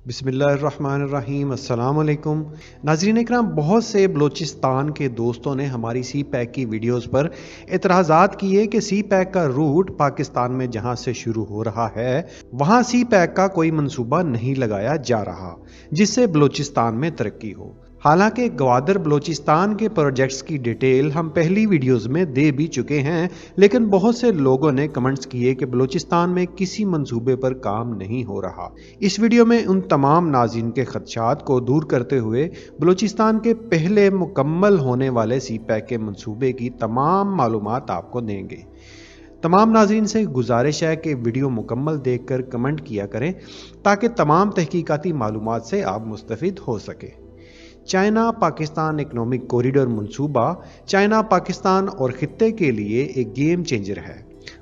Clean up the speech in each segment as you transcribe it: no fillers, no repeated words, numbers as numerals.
بسم اللہ الرحمن الرحیم۔ السلام علیکم ناظرین اکرام، بہت سے بلوچستان کے دوستوں نے ہماری سی پیک کی ویڈیوز پر اعتراضات کیے کہ سی پیک کا روٹ پاکستان میں جہاں سے شروع ہو رہا ہے وہاں سی پیک کا کوئی منصوبہ نہیں لگایا جا رہا جس سے بلوچستان میں ترقی ہو۔ حالانکہ گوادر بلوچستان کے پروجیکٹس کی ڈیٹیل ہم پہلی ویڈیوز میں دے بھی چکے ہیں، لیکن بہت سے لوگوں نے کمنٹس کیے کہ بلوچستان میں کسی منصوبے پر کام نہیں ہو رہا۔ اس ویڈیو میں ان تمام ناظرین کے خدشات کو دور کرتے ہوئے بلوچستان کے پہلے مکمل ہونے والے سی پیک کے منصوبے کی تمام معلومات آپ کو دیں گے۔ تمام ناظرین سے گزارش ہے کہ ویڈیو مکمل دیکھ کر کمنٹ کیا کریں تاکہ تمام تحقیقاتی معلومات سے آپ مستفید ہو سکیں۔ چائنا پاکستان اکنامک کوریڈور منصوبہ چائنا پاکستان اور خطے کے لیے ایک گیم چینجر ہے۔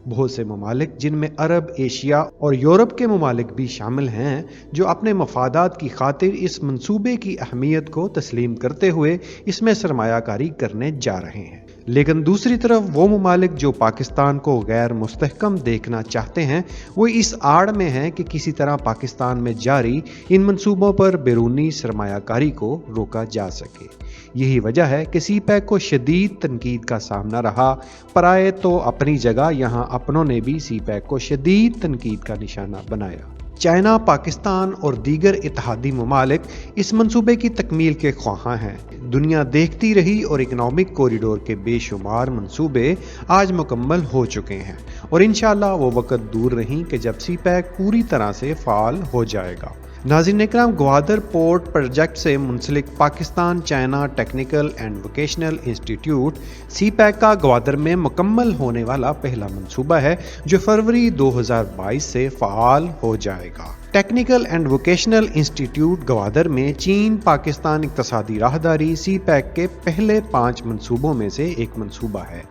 بہت سے ممالک جن میں عرب، ایشیا اور یورپ کے ممالک بھی شامل ہیں جو اپنے مفادات کی خاطر اس منصوبے کی اہمیت کو تسلیم کرتے ہوئے اس میں سرمایہ کاری کرنے جا رہے ہیں، لیکن دوسری طرف وہ ممالک جو پاکستان کو غیر مستحکم دیکھنا چاہتے ہیں وہ اس آڑ میں ہیں کہ کسی طرح پاکستان میں جاری ان منصوبوں پر بیرونی سرمایہ کاری کو روکا جا سکے۔ یہی وجہ ہے کہ سی پیک کو شدید تنقید کا سامنا رہا۔ پرائے تو اپنی جگہ، یہاں اپنوں نے بھی سی پیک کو شدید تنقید کا نشانہ بنایا۔ چائنا، پاکستان اور دیگر اتحادی ممالک اس منصوبے کی تکمیل کے خواہاں ہیں۔ دنیا دیکھتی رہی اور اکنامک کوریڈور کے بے شمار منصوبے آج مکمل ہو چکے ہیں اور انشاءاللہ وہ وقت دور نہیں کہ جب سی پیک پوری طرح سے فعال ہو جائے گا۔ ناظرین اکرام، گوادر پورٹ پروجیکٹ سے منسلک Pakistan China technical and vocational institute CPEC کا گوادر میں مکمل ہونے والا پہلا منصوبہ ہے جو فروری 2022 سے فعال ہو جائے گا۔ Technical and vocational institute Gwadar میں چین پاکستان اقتصادی راہداری سی پیک کے پہلے 5 منصوبوں میں سے ایک منصوبہ ہے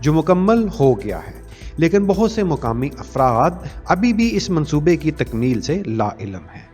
جو مکمل ہو گیا ہے، لیکن بہت سے مقامی افراد ابھی بھی اس منصوبے کی تکمیل سے لا علم ہیں۔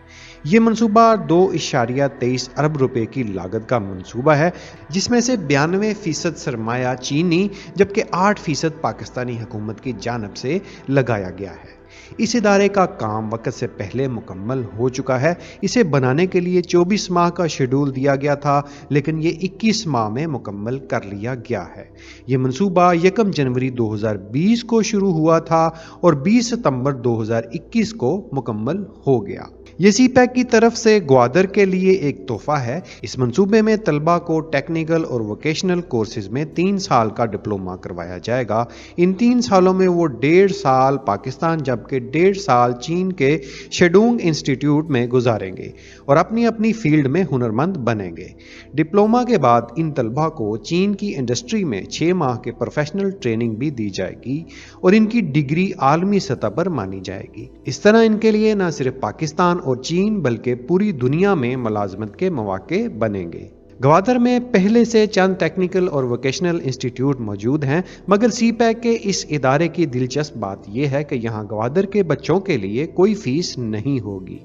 یہ منصوبہ 2.23 ارب روپے کی لاگت کا منصوبہ ہے جس میں سے 92% سرمایہ چینی جبکہ 8% پاکستانی حکومت کی جانب سے لگایا گیا ہے۔ اس ادارے کا کام وقت سے پہلے مکمل ہو چکا ہے۔ اسے بنانے کے لیے 24 ماہ کا شیڈول دیا گیا تھا لیکن یہ 21 ماہ میں مکمل کر لیا گیا ہے۔ یہ منصوبہ 1 جنوری 2020 کو شروع ہوا تھا اور 20 ستمبر 2021 کو مکمل ہو گیا۔ یہ سی پیک کی طرف سے گوادر کے لیے ایک تحفہ ہے۔ اس منصوبے میں طلبہ کو ٹیکنیکل اور ووکیشنل کورسز میں 3 سال کا ڈپلومہ کروایا جائے گا۔ ان 3 سالوں میں وہ 1.5 سال پاکستان جبکہ 1.5 سال چین کے شیڈونگ انسٹیٹیوٹ میں گزاریں گے اور اپنی اپنی فیلڈ میں ہنرمند بنیں گے۔ ڈپلومہ کے بعد ان طلبہ کو چین کی انڈسٹری میں 6 ماہ کے پروفیشنل ٹریننگ بھی دی جائے گی اور ان کی ڈگری عالمی سطح پر مانی جائے گی۔ اس طرح ان کے لیے نہ صرف پاکستان اور چین بلکہ پوری دنیا میں ملازمت کے مواقع بنیں گے۔ گوادر میں پہلے سے چند ٹیکنیکل اور ووکیشنل انسٹیٹیوٹ موجود ہیں، مگر سی پیک کے اس ادارے کی دلچسپ بات یہ ہے کہ یہاں گوادر کے بچوں کے لیے کوئی فیس نہیں ہوگی۔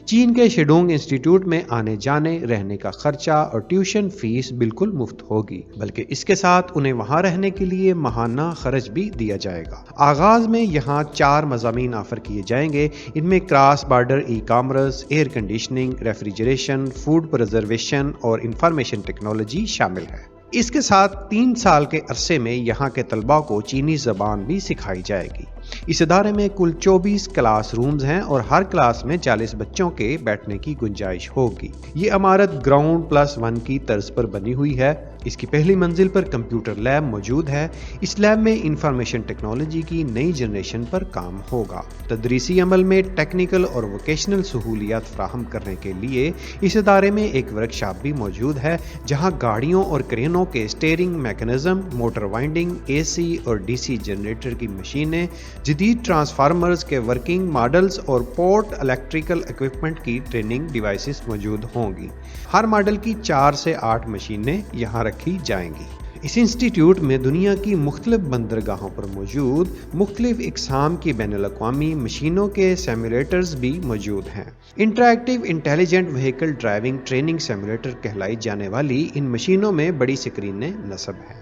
چین کے شیڈونگ انسٹیٹیوٹ میں آنے جانے، رہنے کا خرچہ اور ٹیوشن فیس بالکل مفت ہوگی، بلکہ اس کے ساتھ انہیں وہاں رہنے کے لیے ماہانہ خرچ بھی دیا جائے گا۔ آغاز میں یہاں 4 مضامین آفر کیے جائیں گے۔ ان میں cross border e commerce, air conditioning, refrigeration, food preservation اور انفارمیشن ٹیکنالوجی شامل ہے۔ اس کے ساتھ 3 سال کے عرصے میں یہاں کے طلباء کو چینی زبان بھی سکھائی جائے گی۔ اس ادارے میں کل 24 کلاس رومز ہیں اور ہر کلاس میں 40 بچوں کے بیٹھنے کی گنجائش ہوگی۔ یہ عمارت گراؤنڈ +1 کی طرز پر بنی ہوئی ہے۔ اس کی پہلی منزل پر کمپیوٹر لیب موجود ہے۔ اس لیب میں انفارمیشن ٹیکنالوجی کی نئی جنریشن پر کام ہوگا۔ تدریسی عمل میں ٹیکنیکل اور ووکیشنل سہولیات فراہم کرنے کے لیے اس ادارے میں ایک ورکشاپ بھی موجود ہے جہاں گاڑیوں اور کرینوں کے اسٹیئرنگ میکانزم، موٹر وائنڈنگ، اے سی اور ڈی سی جنریٹر کی مشینیں، جدید ٹرانسفارمرز کے ورکنگ ماڈلز اور پورٹ الیکٹریکل اکوپمنٹ کی ٹریننگ ڈیوائسز موجود ہوں گی۔ ہر ماڈل کی 4 سے 8 مشینیں یہاں رکھی جائیں گی۔ اس انسٹیٹیوٹ میں دنیا کی مختلف بندرگاہوں پر موجود مختلف اقسام کی بین الاقوامی مشینوں کے سیمولیٹرز بھی موجود ہیں۔ Interactive intelligent vehicle driving training simulator کہلائی جانے والی ان مشینوں میں بڑی سکرینیں نصب ہیں۔